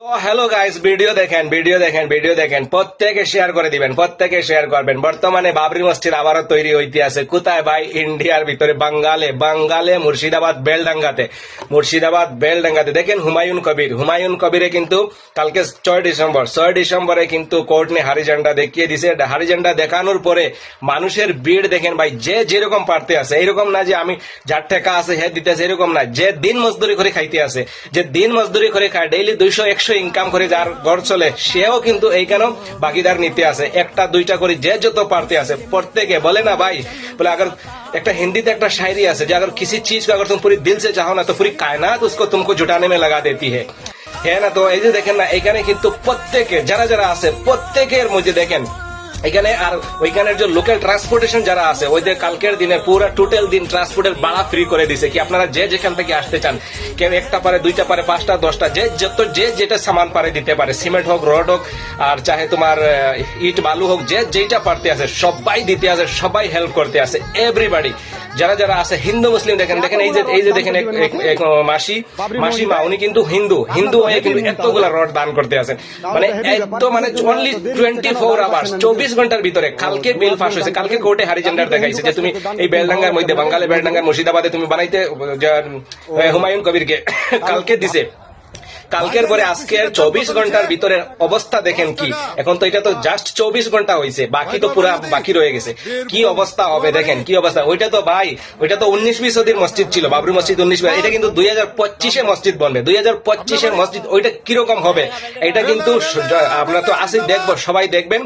তো hello guys, video দেখেন প্রত্যেকে শেয়ার করে দিবেন, প্রত্যেকে শেয়ার করবেন। বর্তমানে বাবরি মসজিদ আবারও তৈরি হইতে আছে। কোথায় ভাই? ইন্ডিয়ার ভিতরে, বাঙ্গালে মুর্শিদাবাদ বেলডাঙ্গাতে দেখেন হুমায়ুন কবিরে কিন্তু কালকে 6 ডিসেম্বরে কিন্তু কোর্ট নে হারি ঝান্ডা দেখিয়ে দিছে। হারি ঝান্ডা দেখানোর পরে মানুষের ভিড় দেখেন ভাই, যে যেরকম পারতে আছে, এরকম না যে আমি যার টাকা আছে হে দিতেছে, এরকম না। যে দিন মজদুরি করে খাইতে আছে, যে দিন মজদুরি করে খায়, ডেইলি 200-100 ইনকাম করে যার ঘর চলে, সেও কিন্তু এইখানে বাকিদার নিতে আছে। একটা দুইটা করে যে যত পারতে আছে প্রত্যেকে। বলে না ভাই, বলে अगर একটা হিন্দিতে একটা শায়রি আছে যে अगर किसी चीज को अगर तुम पूरी दिल से चाहो ना तो पूरी कायनात उसको तुमको जुटाने में लगा देती है। হ্যাঁ না? তো এই যে দেখেন না, এখানে কিন্তু প্রত্যেকে যারা যারা আছে প্রত্যেকের মধ্যে দেখেন এখানে। আর ওইখানের যে লোকাল ট্রান্সপোর্টেশন যারা আছে, ওইদের কালকের দিনে পুরো টোটাল দিন ট্রান্সপোর্টের ভাড়া ফ্রি করে দিছে। কি আপনারা যে যেখান থেকে আসতে চান, কেউ একটা পারে, দুইটা পারে, 5টা 10টা, যে যেটা সামান পারে দিতে পারে। সিমেন্ট হোক, রড হোক, আর চাহে তোমার ইট বালু হোক, যে যেটা পারতে আছে সবাই দিতে আছে, সবাই হেল্প করতে আছে। এভরিবাডি যারা যারা আছে, হিন্দু মুসলিম দেখেন এই যে দেখেন মাসিমা, উনি কিন্তু হিন্দু হয়ে কিন্তু এতগুলা রড দান করতে আছেন। মানে একদম মানে অনলি 24 আওয়ার্স, 24 ঘন্টার ভিতরে কালকে বিল পাস হয়েছে। কালকে কোর্টে হারি ঝান্ডার দেখাইছে যে তুমি এই বেলডাঙ্গার মধ্যে, বাঙ্গালে বেলডাঙ্গার মুর্শিদাবাদে তুমি বানাইতে হুমায়ুন কবিরকে কালকে দিছে। কালকের পরে আজকের 24 ঘন্টার ভিতরে অবস্থা দেখেন কি। এখন তো এটা তো জাস্ট 24 ঘন্টা হয়েছে, বাকি তো পুরা বাকি রয়ে গেছে। কি অবস্থা হবে দেখেন, কি অবস্থা। ওইটা তো ভাই, ওইটা তো 19-20 সদির মসজিদ ছিল, বাবরি মসজিদ 19-20। এটা কিন্তু 2025-এ মসজিদ বনবে, 2025-এর মসজিদ। ওইটা কিরকম হবে এটা কিন্তু আমরা তো আসি দেখবো, সবাই দেখবেন।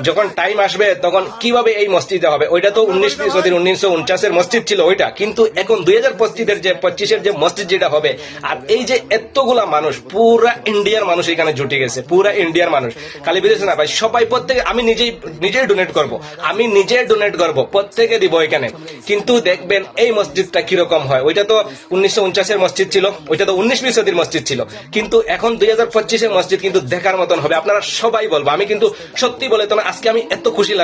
যখন টাইম আসবে তখন কিভাবে এই মসজিদে হবে। ওইটা তো 19-20 সদির 1949-এর মসজিদ ছিল ওইটা, কিন্তু এখন 2025-এর যে মসজিদ যেটা হবে। আর এই যে এতগুলা মানুষ, পুরা ইন্ডিয়ার মানুষ এখানে জুটে গেছে, পুরা ইন্ডিয়ার মানুষ। খালি বিদেশে না ভাই, সবাই প্রত্যেকে। আমি নিজেই ডোনেট করব, প্রত্যেকে দিব এখানে। কিন্তু দেখবেন এই মসজিদটা কিরকম হয়। ওইটা তো 1949-এর মসজিদ ছিল, ওইটা তো 19-20 সদির মসজিদ ছিল, কিন্তু এখন 2025-এর মসজিদ কিন্তু দেখার মতন হবে। আপনারা সবাই বলবো, আমি কিন্তু সত্যি বলে তো না, আজকে আমি এত খুশি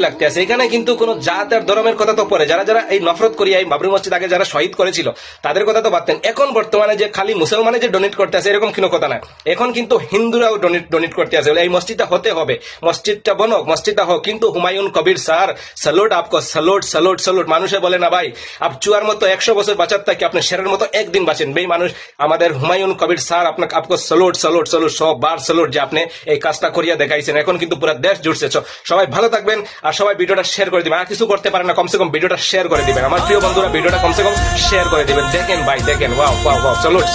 লাগতে আছে। এখানে কিন্তু কোনো জাত আর ধর্মের কথা তো পরে, যারা যারা এই নফরত করিয়া এই বাবরি মসজিদ আগে যারা শহীদ করেছিল তাদের কথা তো বাদতেন। এখন বর্তমানে যে খালি মুসলমানে যে ডোনেট করতে আছে এরকম কোনো কথা না, এখন কিন্তু হিন্দুরাও ডোনেট করতে আছে। এই মসজিদটা হতে হবে, মসজিদটা বনক, মসজিদটা হোক। কিন্তু Humayun Kabir sir, salute আপকো, salute. মানুষে বলে না ভাই, আপ চুয়ার মতো 100 বছর বাঁচার থাকে, আপনি শেরের মতো একদিন বাঁচেন। বেই মানুষ আমাদের হুমায়ুন কবির স্যার, আপনাকে আপকো স্যালুট, 100 বার স্যালুট যে আপনি এই কাজটা করিয়া দেখাইছেন। এখন কিন্তু পুরো দেশ জুড়ছে। সবাই ভালো থাকবেন আর সবাই ভিডিওটা শেয়ার করে দিবেন। আর কিছু করতে পারেন না, কমসে কম ভিডিওটা শেয়ার করে দিবেন। আমার প্রিয় বন্ধুরা, ভিডিওটা কমসে কম শেয়ার করে দিবেন। দেখেন ভাই, দেখেন, ওয়াও, স্যালুট।